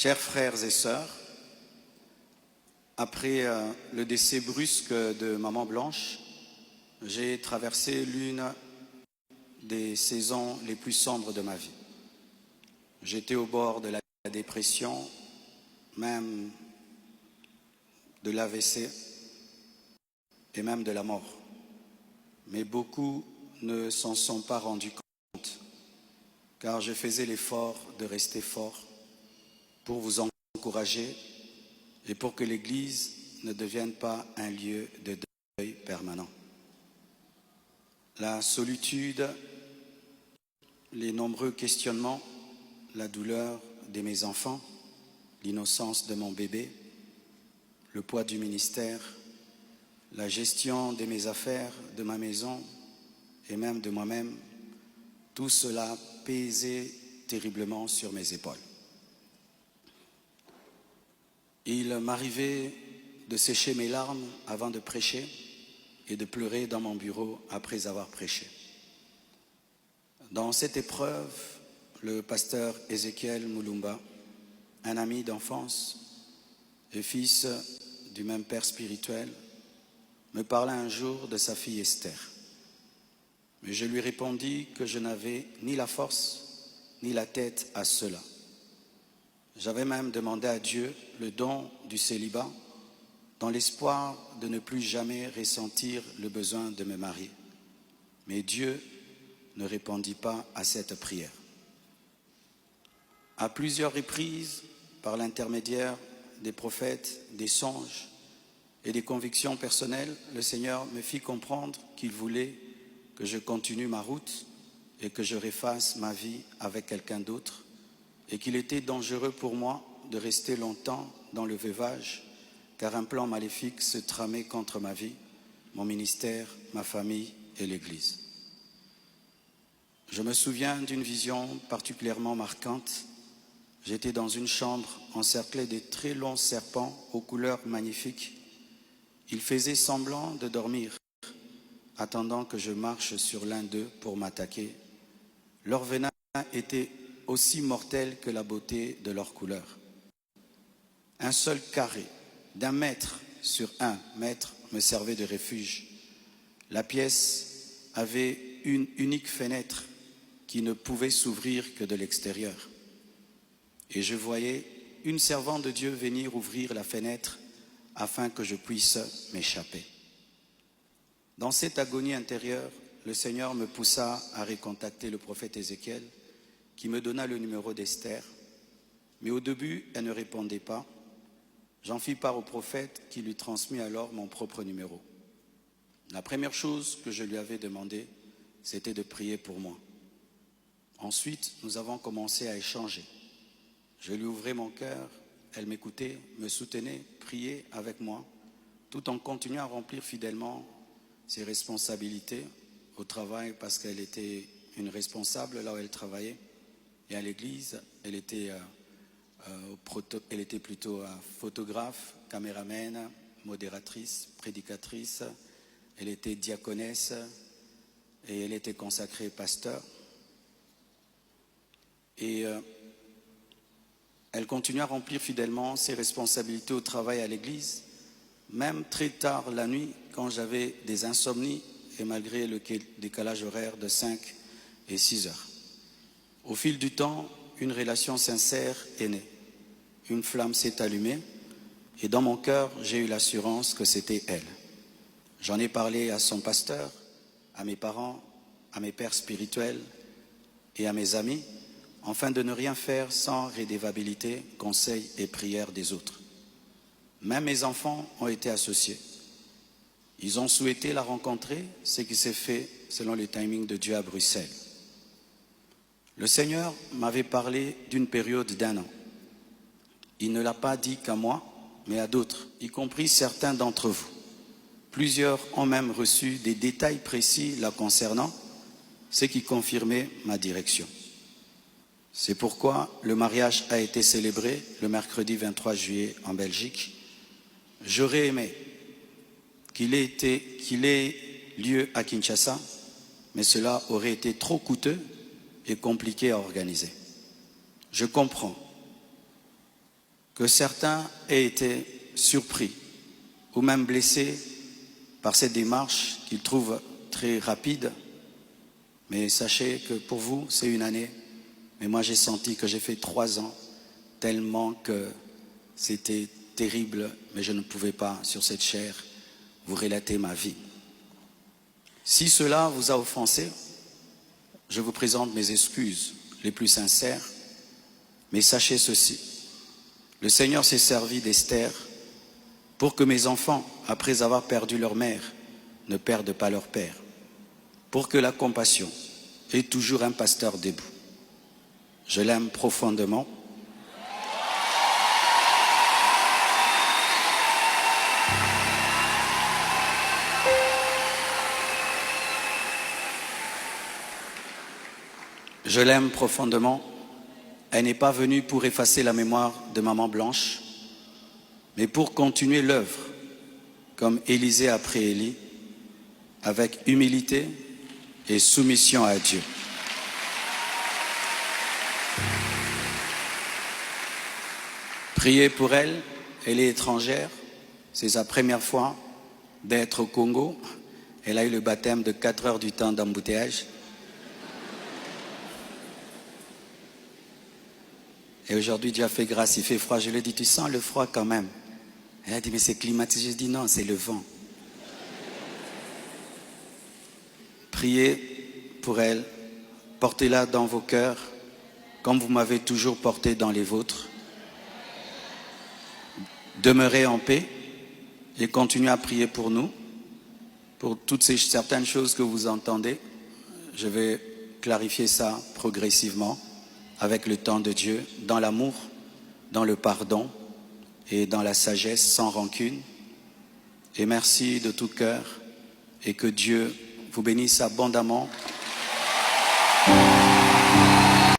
Chers frères et sœurs, après le décès brusque de Maman Blanche, j'ai traversé l'une des saisons les plus sombres de ma vie. J'étais au bord de la dépression, même de l'AVC et même de la mort. Mais beaucoup ne s'en sont pas rendus compte, car je faisais l'effort de rester fort pour vous encourager et pour que l'Église ne devienne pas un lieu de deuil permanent. La solitude, les nombreux questionnements, la douleur de mes enfants, l'innocence de mon bébé, le poids du ministère, la gestion de mes affaires, de ma maison et même de moi-même, tout cela pesait terriblement sur mes épaules. Il m'arrivait de sécher mes larmes avant de prêcher et de pleurer dans mon bureau après avoir prêché. Dans cette épreuve, le pasteur Ézéchiel Moulumba, un ami d'enfance et fils du même père spirituel, me parla un jour de sa fille Esther. Mais je lui répondis que je n'avais ni la force ni la tête à cela. J'avais même demandé à Dieu le don du célibat dans l'espoir de ne plus jamais ressentir le besoin de me marier. Mais Dieu ne répondit pas à cette prière. À plusieurs reprises, par l'intermédiaire des prophètes, des songes et des convictions personnelles, le Seigneur me fit comprendre qu'il voulait que je continue ma route et que je refasse ma vie avec quelqu'un d'autre et qu'il était dangereux pour moi de rester longtemps dans le veuvage car un plan maléfique se tramait contre ma vie, mon ministère, ma famille et l'Église. Je me souviens d'une vision particulièrement marquante. J'étais dans une chambre encerclée de très longs serpents aux couleurs magnifiques. Ils faisaient semblant de dormir, attendant que je marche sur l'un d'eux pour m'attaquer. Leur venin était aussi mortel que la beauté de leur couleur. Un seul carré d'1 mètre sur 1 mètre me servait de refuge. La pièce avait une unique fenêtre qui ne pouvait s'ouvrir que de l'extérieur. Et je voyais une servante de Dieu venir ouvrir la fenêtre afin que je puisse m'échapper. Dans cette agonie intérieure, le Seigneur me poussa à recontacter le prophète Ézéchiel, qui me donna le numéro d'Esther. Mais au début, elle ne répondait pas. J'en fis part au prophète qui lui transmit alors mon propre numéro. La première chose que je lui avais demandé, c'était de prier pour moi. Ensuite, nous avons commencé à échanger. Je lui ouvrais mon cœur, elle m'écoutait, me soutenait, priait avec moi, tout en continuant à remplir fidèlement ses responsabilités au travail parce qu'elle était une responsable là où elle travaillait. Et à l'église, elle était plutôt photographe, caméraman, modératrice, prédicatrice. Elle était diaconesse et elle était consacrée pasteur. Et elle continue à remplir fidèlement ses responsabilités au travail à l'église, même très tard la nuit quand j'avais des insomnies et malgré le décalage horaire de 5 et 6 heures. Au fil du temps, une relation sincère est née. Une flamme s'est allumée et dans mon cœur, j'ai eu l'assurance que c'était elle. J'en ai parlé à son pasteur, à mes parents, à mes pères spirituels et à mes amis, afin de ne rien faire sans rédévabilité, conseil et prière des autres. Même mes enfants ont été associés. Ils ont souhaité la rencontrer, ce qui s'est fait selon le timing de Dieu à Bruxelles. Le Seigneur m'avait parlé d'une période d'1 an. Il ne l'a pas dit qu'à moi, mais à d'autres, y compris certains d'entre vous. Plusieurs ont même reçu des détails précis la concernant, ce qui confirmait ma direction. C'est pourquoi le mariage a été célébré le mercredi 23 juillet en Belgique. J'aurais aimé qu'il ait lieu à Kinshasa, mais cela aurait été trop coûteux et compliqué à organiser. Je comprends que certains aient été surpris ou même blessés par cette démarche qu'ils trouvent très rapide. Mais sachez que pour vous, c'est une année. Mais moi, j'ai senti que j'ai fait 3 ans, tellement que c'était terrible, mais je ne pouvais pas, sur cette chair, vous relater ma vie. Si cela vous a offensé, je vous présente mes excuses les plus sincères, mais sachez ceci, le Seigneur s'est servi d'Esther pour que mes enfants, après avoir perdu leur mère, ne perdent pas leur père, pour que la compassion ait toujours un pasteur debout. Je l'aime profondément. Je l'aime profondément. Elle n'est pas venue pour effacer la mémoire de Maman Blanche, mais pour continuer l'œuvre, comme Élisée après Élie, avec humilité et soumission à Dieu. Priez pour elle, elle est étrangère, c'est sa première fois d'être au Congo. Elle a eu le baptême de 4 heures du temps d'embouteillage. Et aujourd'hui, Dieu a fait grâce, il fait froid. Je lui ai dit, tu sens le froid quand même? Elle a dit, mais c'est climatisé. Je dis, non, c'est le vent. Priez pour elle, portez-la dans vos cœurs, comme vous m'avez toujours porté dans les vôtres. Demeurez en paix et continuez à prier pour nous, pour toutes ces certaines choses que vous entendez. Je vais clarifier ça progressivement, avec le temps de Dieu, dans l'amour, dans le pardon et dans la sagesse, sans rancune. Et merci de tout cœur et que Dieu vous bénisse abondamment